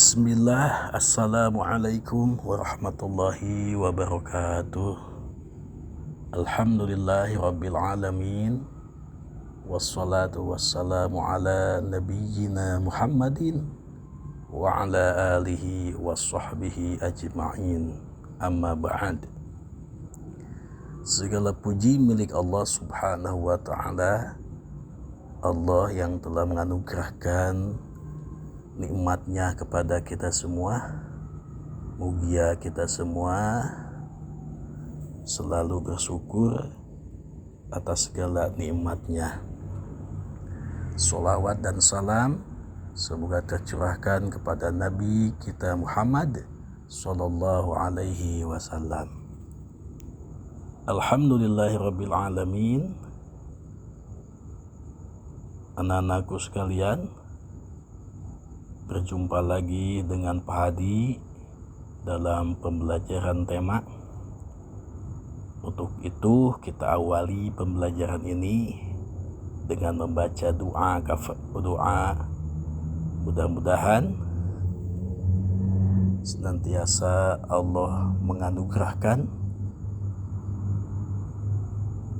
Bismillah, Assalamualaikum warahmatullahi wabarakatuh. Alhamdulillahi rabbil alamin. Wassalatu wassalamu ala nabiyyina Muhammadin wa ala alihi wa sahbihi ajma'in. Amma ba'd. Segala puji milik Allah subhanahu wa ta'ala, Allah yang telah menganugerahkan nikmatnya kepada kita semua. Mugia kita semua selalu bersyukur atas segala nikmatnya. Sholawat dan salam semoga tercurahkan kepada Nabi kita Muhammad sallallahu alaihi wasallam. Alhamdulillahirabbil alamin. Anak-anakku sekalian, berjumpa lagi dengan Pak Hadi dalam pembelajaran tema. Untuk itu kita awali pembelajaran ini dengan membaca doa. Mudah-mudahan senantiasa Allah menganugerahkan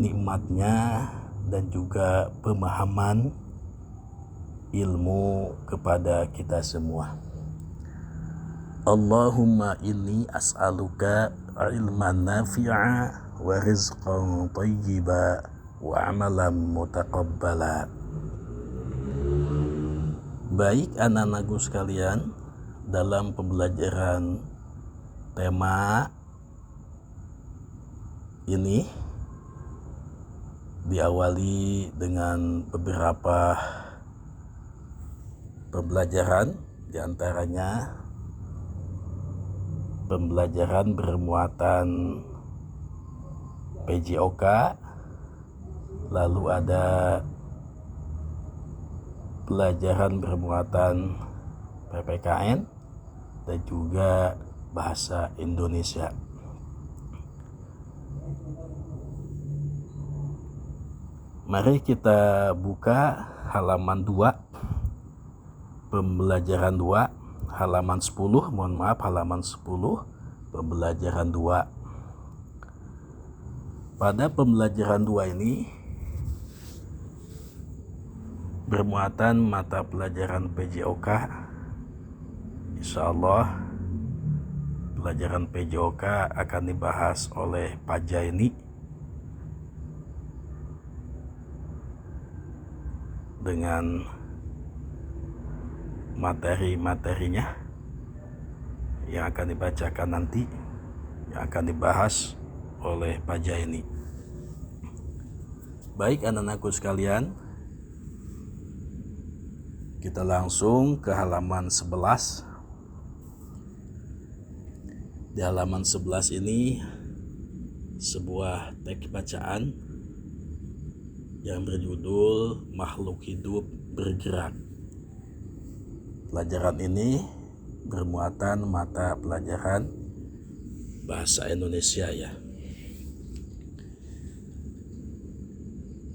nikmatnya dan juga pemahaman ilmu kepada kita semua. Allahumma inni as'aluka ilman nafi'a wa rizqan thayyiba wa amalan mutaqabbala. Baik anak-anakku sekalian, dalam pembelajaran tema ini diawali dengan beberapa pembelajaran, diantaranya pembelajaran bermuatan PJOK, lalu ada pelajaran bermuatan PPKN, dan juga bahasa Indonesia. Mari kita buka halaman 2. Pembelajaran 2 halaman 10, halaman 10 pembelajaran 2. Pada pembelajaran 2 ini bermuatan mata pelajaran PJOK. Insyaallah pelajaran PJOK akan dibahas oleh Pak Jaini dengan materi-materinya yang akan dibacakan nanti, yang akan dibahas oleh Pak Jaini. Baik anak-anakku sekalian, kita langsung ke halaman 11. Di halaman 11 ini sebuah teks bacaan yang berjudul Makhluk Hidup Bergerak. Pelajaran ini bermuatan mata pelajaran bahasa Indonesia ya.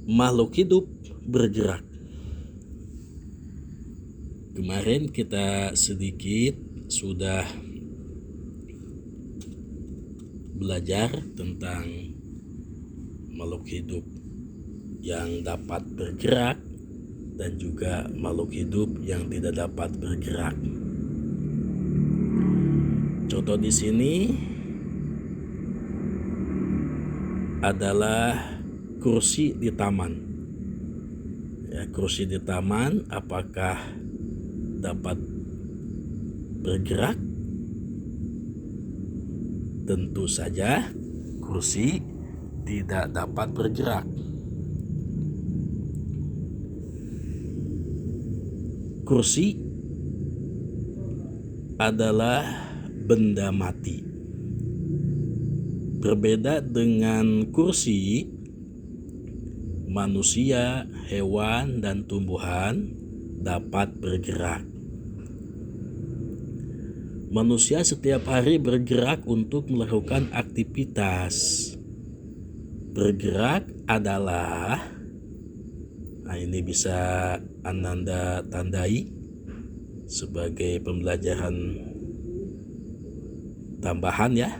Makhluk hidup bergerak. Kemarin kita sedikit sudah belajar tentang makhluk hidup yang dapat bergerak dan juga makhluk hidup yang tidak dapat bergerak. Contoh di sini adalah kursi di taman. Ya, kursi di taman apakah dapat bergerak? Tentu saja kursi tidak dapat bergerak. Kursi adalah benda mati. Berbeda dengan kursi, manusia, hewan, dan tumbuhan dapat bergerak. Manusia setiap hari bergerak untuk melakukan aktivitas. Bergerak adalah, nah ini bisa Ananda tandai, sebagai pembelajaran tambahan ya.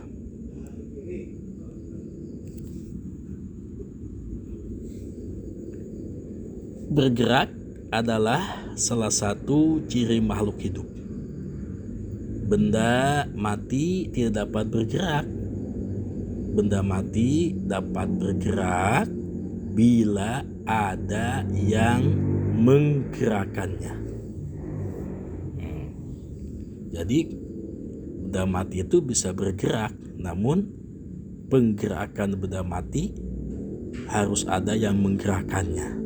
Bergerak adalah salah satu ciri makhluk hidup. Benda mati tidak dapat bergerak. Benda mati dapat bergerak bila ada yang menggerakkannya. Jadi benda mati itu bisa bergerak, namun penggerakan benda mati harus ada yang menggerakkannya.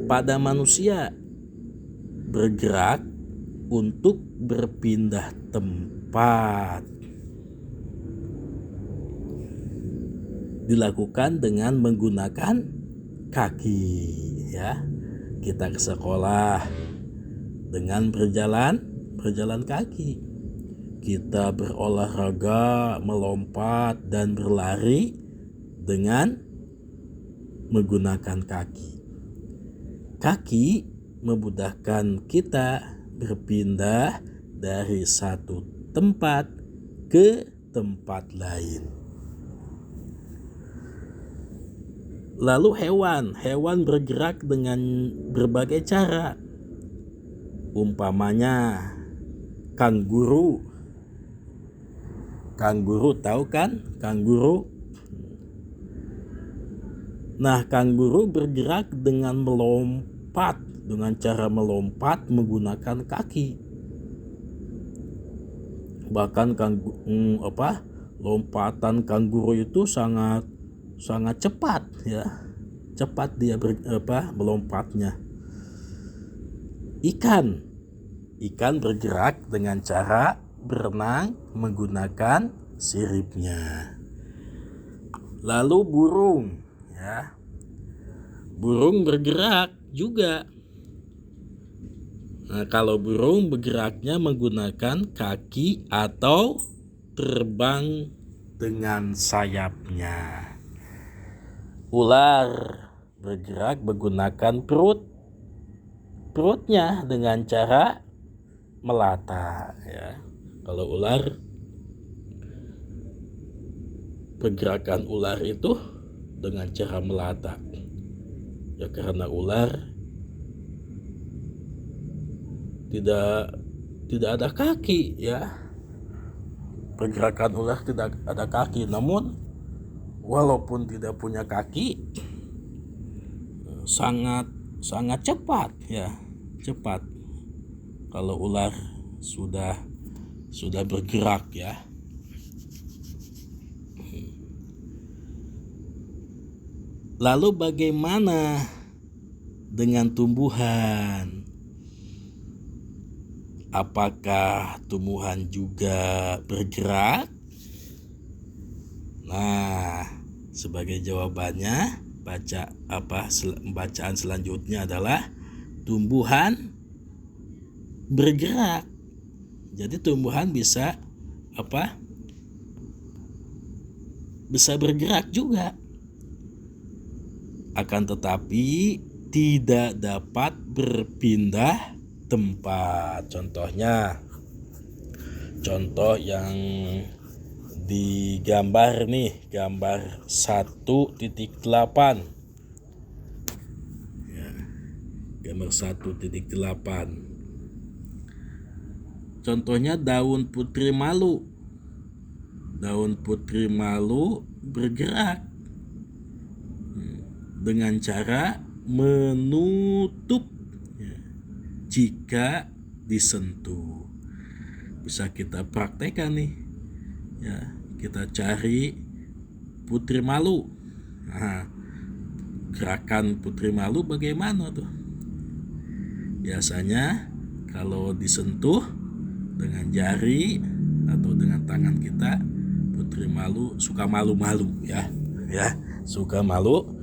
Pada manusia, bergerak untuk berpindah tempat dilakukan dengan menggunakan kaki ya. Kita ke sekolah dengan berjalan kaki. Kita berolahraga, melompat dan berlari dengan menggunakan kaki. Kaki memudahkan kita berpindah dari satu tempat ke tempat lain. Lalu hewan bergerak dengan berbagai cara. Umpamanya kanguru. Kanguru tahu kan? Kanguru. Nah, kanguru bergerak dengan cara melompat menggunakan kaki. Bahkan lompatan kanguru itu sangat cepat ya. Cepat dia melompatnya. Ikan bergerak dengan cara berenang menggunakan siripnya. Lalu burung ya. Burung bergerak juga. Nah, kalau burung bergeraknya menggunakan kaki atau terbang dengan sayapnya. Ular bergerak menggunakan perutnya dengan cara melata ya. Kalau pergerakan ular itu dengan cara melata ya, karena ular tidak ada kaki ya. Pergerakan ular tidak ada kaki, namun walaupun tidak punya kaki sangat cepat ya. Cepat kalau ular sudah bergerak ya. Lalu bagaimana dengan tumbuhan? Apakah tumbuhan juga bergerak? Nah, sebagai jawabannya bacaan selanjutnya adalah tumbuhan bergerak. Jadi tumbuhan bisa bergerak juga. Akan tetapi tidak dapat berpindah tempat. Contoh yang digambar nih, gambar 1.8 ya, gambar 1.8. Contohnya daun putri malu bergerak dengan cara menutup jika disentuh. Bisa kita praktekkan nih ya. Kita cari putri malu. Nah, gerakan putri malu bagaimana tuh? Biasanya kalau disentuh dengan jari atau dengan tangan kita, putri malu suka malu-malu ya. Suka malu.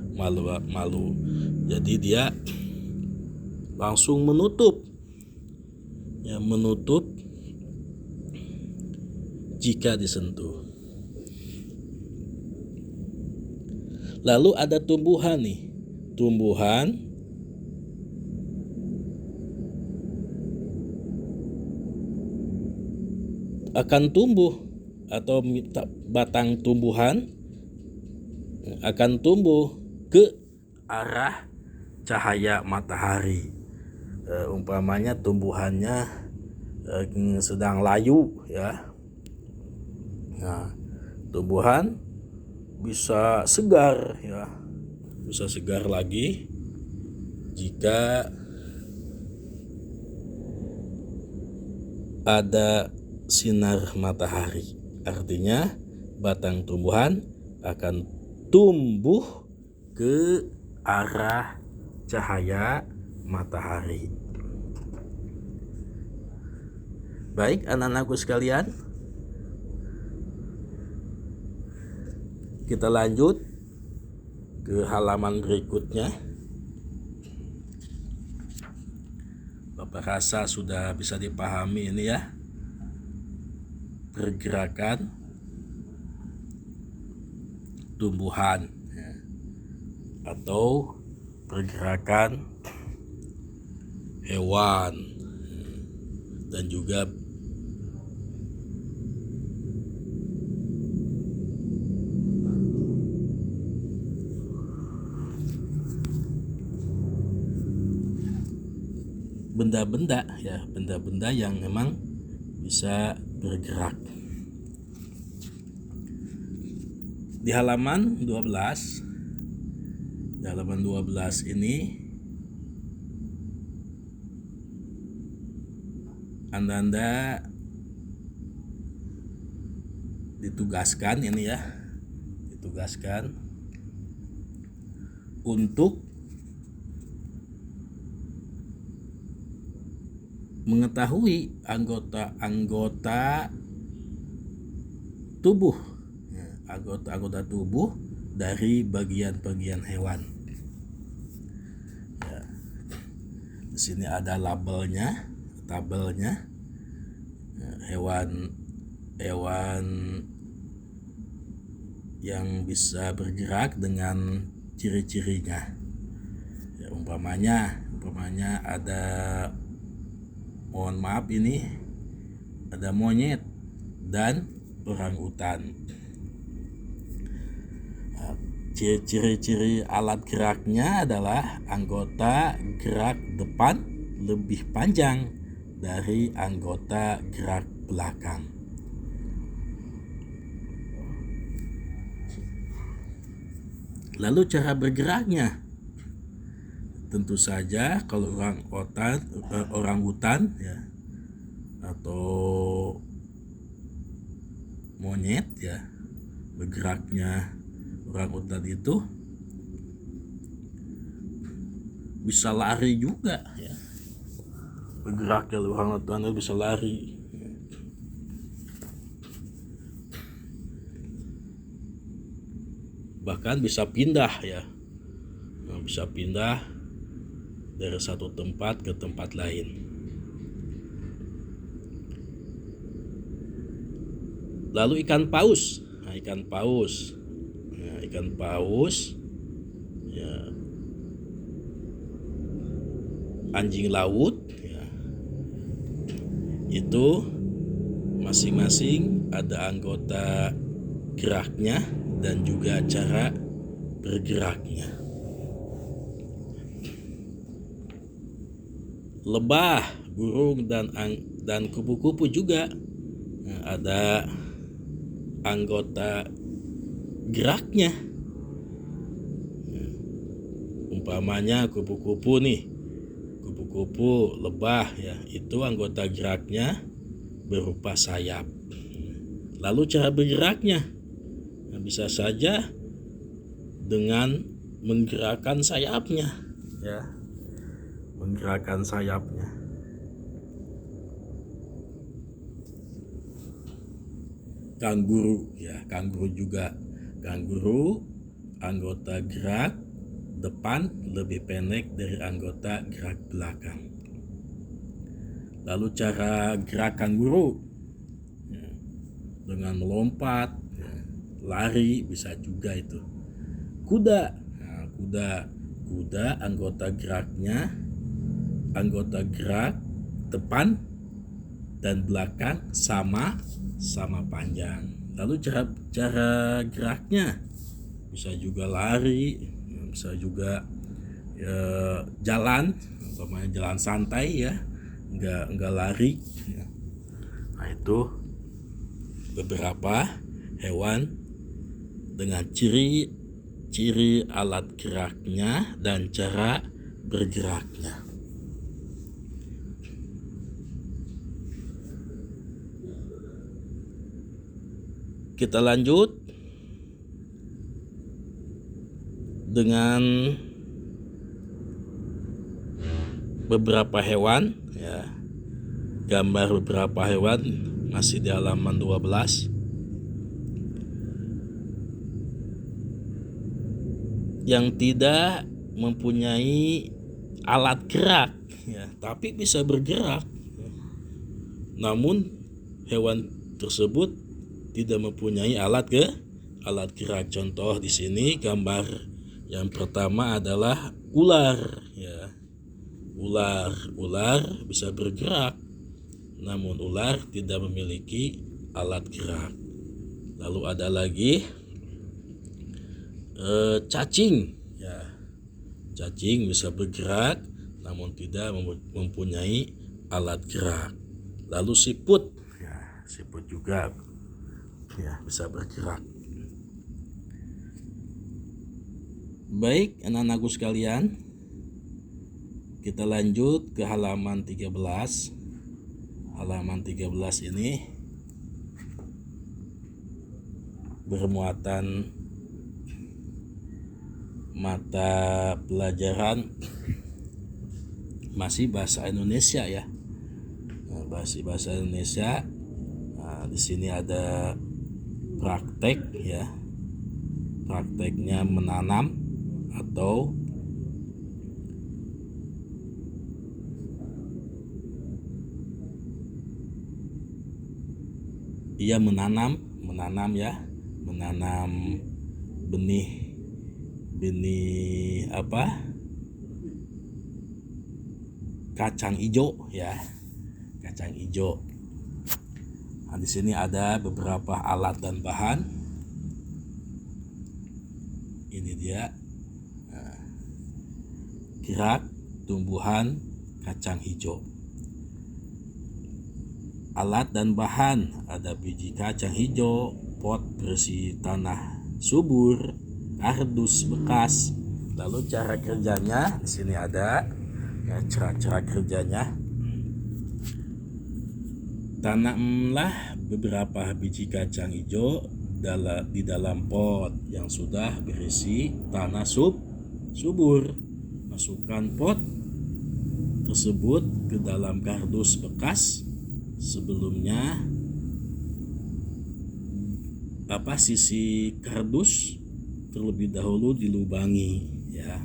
Jadi dia langsung menutup jika disentuh. Lalu ada tumbuhan akan tumbuh atau batang tumbuhan akan tumbuh ke arah cahaya matahari. Umpamanya tumbuhannya sedang layu ya. Nah, tumbuhan bisa segar ya, bisa segar lagi jika ada sinar matahari. Artinya batang tumbuhan akan tumbuh ke arah cahaya matahari. Baik anak-anakku sekalian, kita lanjut ke halaman berikutnya. Bapak rasa sudah bisa dipahami ini ya, pergerakan tumbuhan ya, atau pergerakan hewan dan juga benda-benda ya, benda-benda yang memang bisa bergerak. Di halaman 12, ini Anda ditugaskan untuk mengetahui anggota-anggota tubuh, anggota-anggota tubuh dari bagian-bagian hewan. Ya. Di sini ada tabelnya, hewan yang bisa bergerak dengan ciri-cirinya. Ya, umpamanya ada, mohon maaf ini ada monyet dan orangutan. Ciri-ciri alat geraknya adalah anggota gerak depan lebih panjang dari anggota gerak belakang. Lalu cara bergeraknya, tentu saja kalau orangutan ya, atau monyet ya, bergeraknya orangutan itu bisa lari juga ya, bergeraknya orangutan itu bisa lari. Bahkan bisa pindah ya, bisa pindah dari satu tempat ke tempat lain. Lalu ikan paus ya, anjing laut ya, itu masing-masing ada anggota geraknya dan juga cara bergeraknya. Lebah, burung dan kupu-kupu juga ada anggota geraknya. Umpamanya kupu-kupu, lebah ya, itu anggota geraknya berupa sayap. Lalu cara bergeraknya, bisa saja dengan menggerakkan sayapnya ya, Kanguru anggota gerak depan lebih pendek dari anggota gerak belakang. Lalu cara gerak kanguru ya, dengan melompat ya, lari bisa juga itu. Kuda anggota gerak depan dan belakang sama panjang. Lalu cara geraknya bisa juga lari, bisa juga jalan, umpamanya jalan santai ya, enggak lari. Nah, itu beberapa hewan dengan ciri alat geraknya dan cara bergeraknya. Kita lanjut dengan beberapa hewan ya. Gambar beberapa hewan masih di halaman 12. Yang tidak mempunyai alat gerak ya, tapi bisa bergerak. Namun hewan tersebut tidak mempunyai alat gerak. Contoh di sini gambar yang pertama adalah ular ya. Ular bisa bergerak, namun ular tidak memiliki alat gerak. Lalu ada lagi cacing ya. Cacing bisa bergerak namun tidak mempunyai alat gerak. Lalu siput ya, siput juga ya bisa bergerak. Baik anak-anakku sekalian, kita lanjut ke halaman 13. Halaman 13 ini bermuatan mata pelajaran masih bahasa Indonesia ya. Masih bahasa Indonesia. Nah, di sini ada praktek ya. Prakteknya menanam atau ia menanam ya, menanam benih kacang hijau ya, kacang hijau. Nah, di sini ada beberapa alat dan bahan. Ini dia gerak tumbuhan kacang hijau. Alat dan bahan ada biji kacang hijau, pot berisi tanah subur, kardus bekas. Lalu cara kerjanya di sini ada ya, cara kerjanya. Tanamlah beberapa biji kacang hijau di dalam pot yang sudah berisi tanah subur. Masukkan pot tersebut ke dalam kardus bekas. Sebelumnya sisi kardus terlebih dahulu dilubangi ya.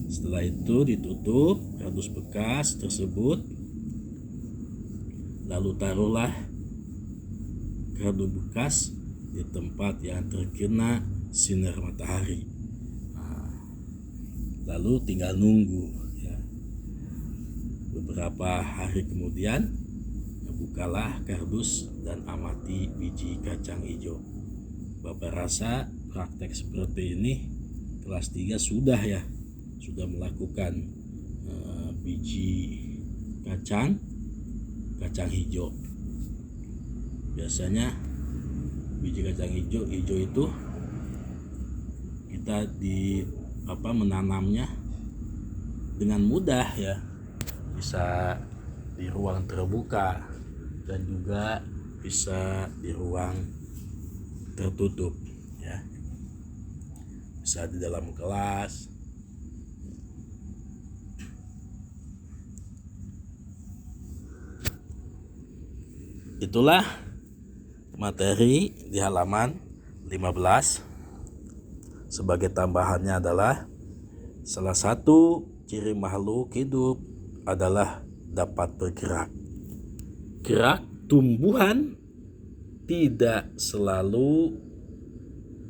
Setelah itu ditutup kardus bekas tersebut. Lalu taruhlah kardus bekas di tempat yang terkena sinar matahari. Lalu tinggal nunggu ya. Beberapa hari kemudian bukalah kardus dan amati biji kacang hijau. Bapak rasa praktek seperti ini kelas 3 sudah melakukan biji kacang hijau. Biasanya biji kacang hijau itu kita menanamnya dengan mudah ya, bisa di ruang terbuka dan juga bisa di ruang tertutup ya, bisa di dalam kelas. Itulah materi di halaman 15. Sebagai tambahannya adalah salah satu ciri makhluk hidup adalah dapat bergerak. Gerak tumbuhan tidak selalu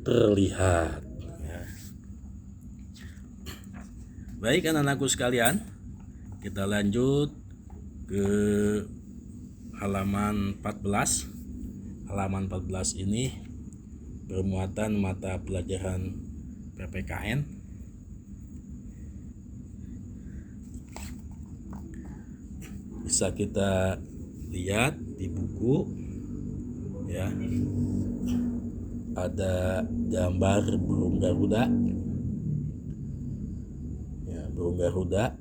terlihat. Baik anak-anakku sekalian, kita lanjut ke halaman 14. Halaman 14 ini bermuatan mata pelajaran PPKN. Bisa kita lihat di buku ya. Ada gambar burung Garuda. Ya, burung Garuda.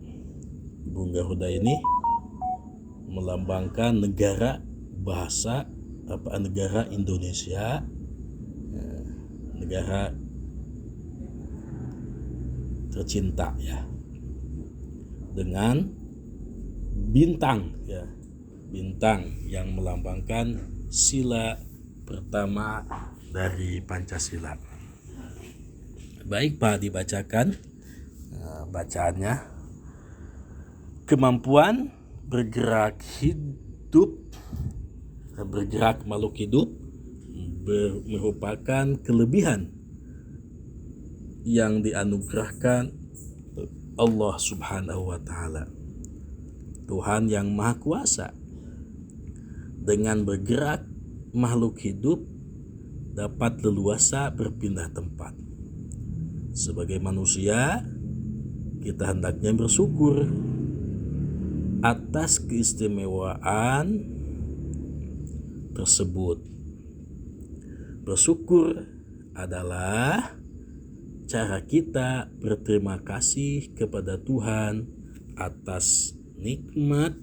Burung Garuda ini melambangkan negara negara Indonesia, ya, negara tercinta ya. Dengan bintang ya. Bintang yang melambangkan sila pertama dari Pancasila. Baik Pak, dibacakan bacaannya. Kemampuan bergerak makhluk hidup merupakan kelebihan yang dianugerahkan Allah Subhanahu wa Ta'ala, Tuhan yang Maha Kuasa. Dengan bergerak, makhluk hidup dapat leluasa berpindah tempat. Sebagai manusia, kita hendaknya bersyukur atas keistimewaan tersebut. Bersyukur adalah cara kita berterima kasih kepada Tuhan atas nikmat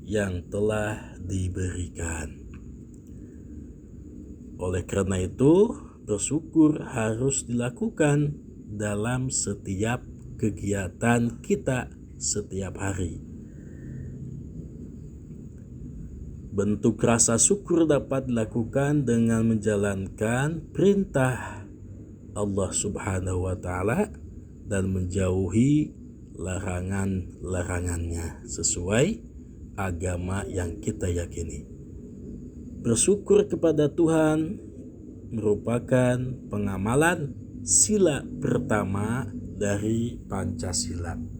yang telah diberikan. Oleh karena itu, bersyukur harus dilakukan dalam setiap kegiatan kita setiap hari. Bentuk rasa syukur dapat dilakukan dengan menjalankan perintah Allah Subhanahu wa Ta'ala dan menjauhi larangan-larangannya sesuai agama yang kita yakini. Bersyukur kepada Tuhan merupakan pengamalan sila pertama dari Pancasila.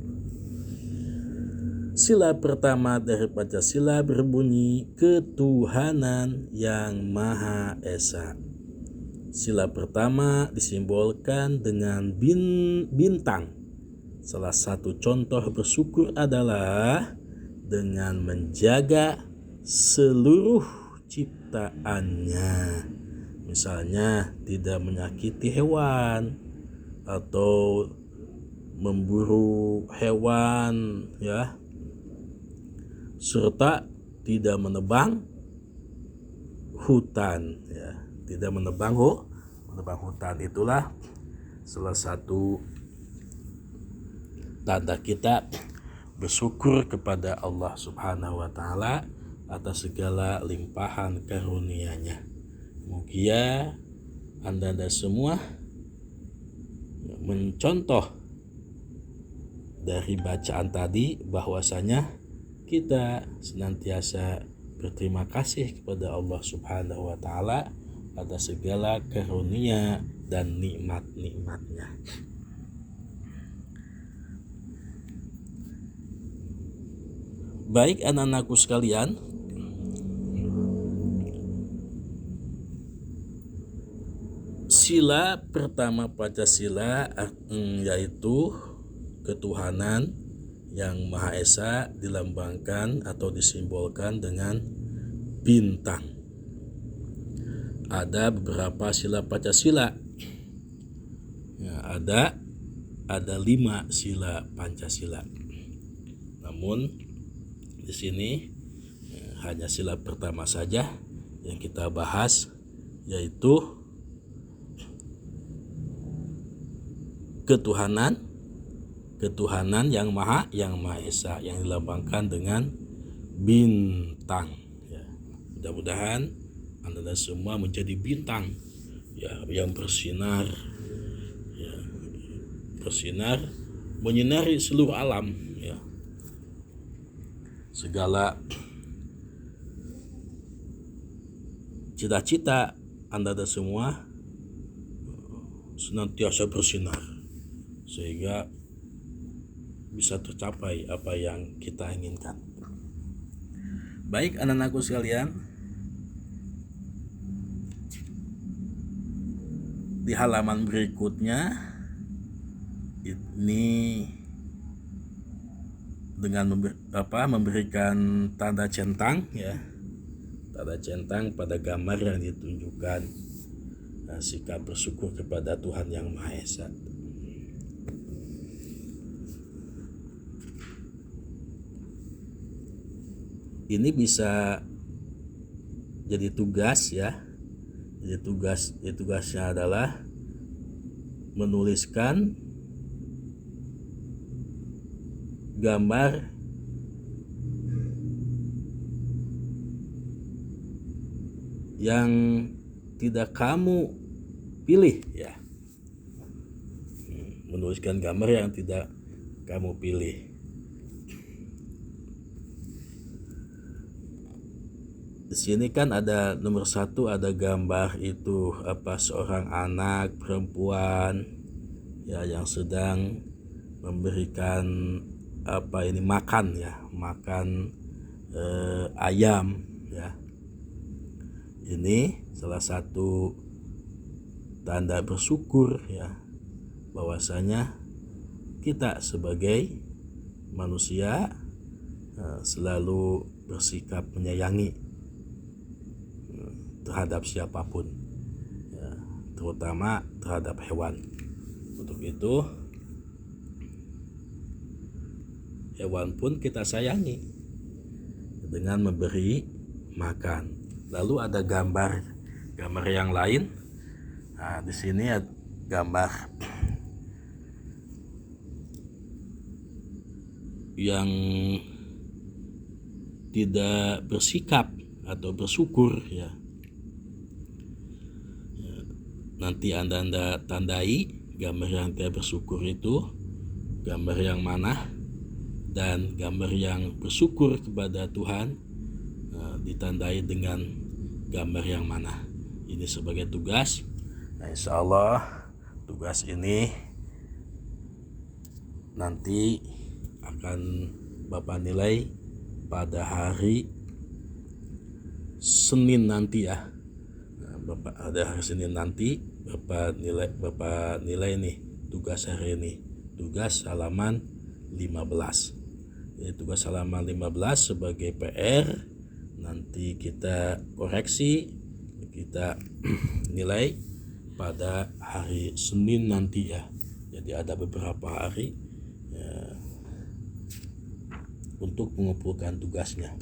Sila pertama dari Pancasila berbunyi ketuhanan yang Maha Esa. Sila pertama disimbolkan dengan bintang. Salah satu contoh bersyukur adalah dengan menjaga seluruh ciptaannya, misalnya tidak menyakiti hewan atau memburu hewan ya, serta tidak menebang hutan ya, tidak menebang hutan. Itulah salah satu tanda kita bersyukur kepada Allah Subhanahu wa Ta'ala atas segala limpahan karunia-Nya. Semoga Anda semua mencontoh dari bacaan tadi bahwasanya kita senantiasa berterima kasih kepada Allah Subhanahu wa Ta'ala atas segala karunia dan nikmat-nikmat-Nya. Baik anak-anakku sekalian, sila pertama Pancasila yaitu ketuhanan yang Maha Esa dilambangkan atau disimbolkan dengan bintang. Ada beberapa sila Pancasila. Ya, ada 5 sila Pancasila. Namun di sini hanya sila pertama saja yang kita bahas, yaitu ketuhanan yang Maha Esa yang dilambangkan dengan bintang ya. Mudah-mudahan Anda semua menjadi bintang ya, yang bersinar menyinari seluruh alam ya. Segala cita-cita Anda semua senantiasa bersinar sehingga bisa tercapai apa yang kita inginkan. Baik anak-anakku sekalian, di halaman berikutnya ini dengan memberikan tanda centang ya, tanda centang pada gambar yang ditunjukkan sikap bersyukur kepada Tuhan Yang Maha Esa. Ini bisa jadi tugas ya. Jadi tugasnya adalah menuliskan gambar yang tidak kamu pilih ya. Menuliskan gambar yang tidak kamu pilih. Di sini kan ada nomor 1, ada gambar itu seorang anak perempuan ya yang sedang memberikan makan ya, makan ayam ya. Ini salah satu tanda bersyukur ya, bahwasanya kita sebagai manusia selalu bersikap menyayangi terhadap siapapun ya, terutama terhadap hewan. Untuk itu hewan pun kita sayangi dengan memberi makan. Lalu ada gambar yang lain. Nah, di sini ada gambar yang tidak bersikap atau bersyukur ya. Nanti Anda tandai gambar yang tidak bersyukur itu gambar yang mana, dan gambar yang bersyukur kepada Tuhan ditandai dengan gambar yang mana. Ini sebagai tugas. Nah, insya Allah tugas ini nanti akan Bapak nilai pada hari Senin nanti ya. Ada hari Senin nanti Bapak nilai nih tugas hari ini, tugas halaman 15. Jadi tugas halaman 15 sebagai PR, nanti kita koreksi, kita nilai pada hari Senin nanti ya. Jadi ada beberapa hari ya, untuk mengumpulkan tugasnya.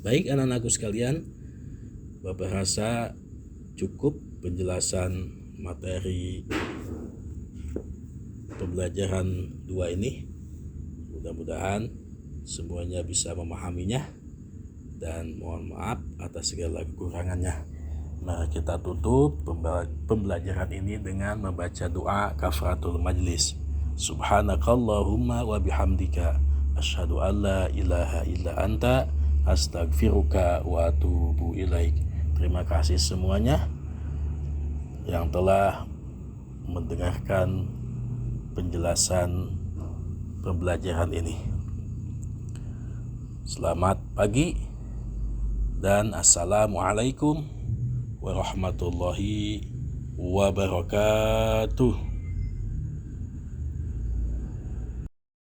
Baik anak-anakku sekalian, Bapak rasa cukup penjelasan materi pembelajaran 2 ini. Mudah-mudahan semuanya bisa memahaminya, dan mohon maaf atas segala kekurangannya. Mari kita tutup pembelajaran ini dengan membaca doa kafaratul majlis. Subhanakallahumma wa bihamdika asyhadu an la ilaha illa anta astaghfiruka wa atubu ilaik. Terima kasih semuanya yang telah mendengarkan penjelasan pembelajaran ini. Selamat pagi dan assalamualaikum warahmatullahi wabarakatuh.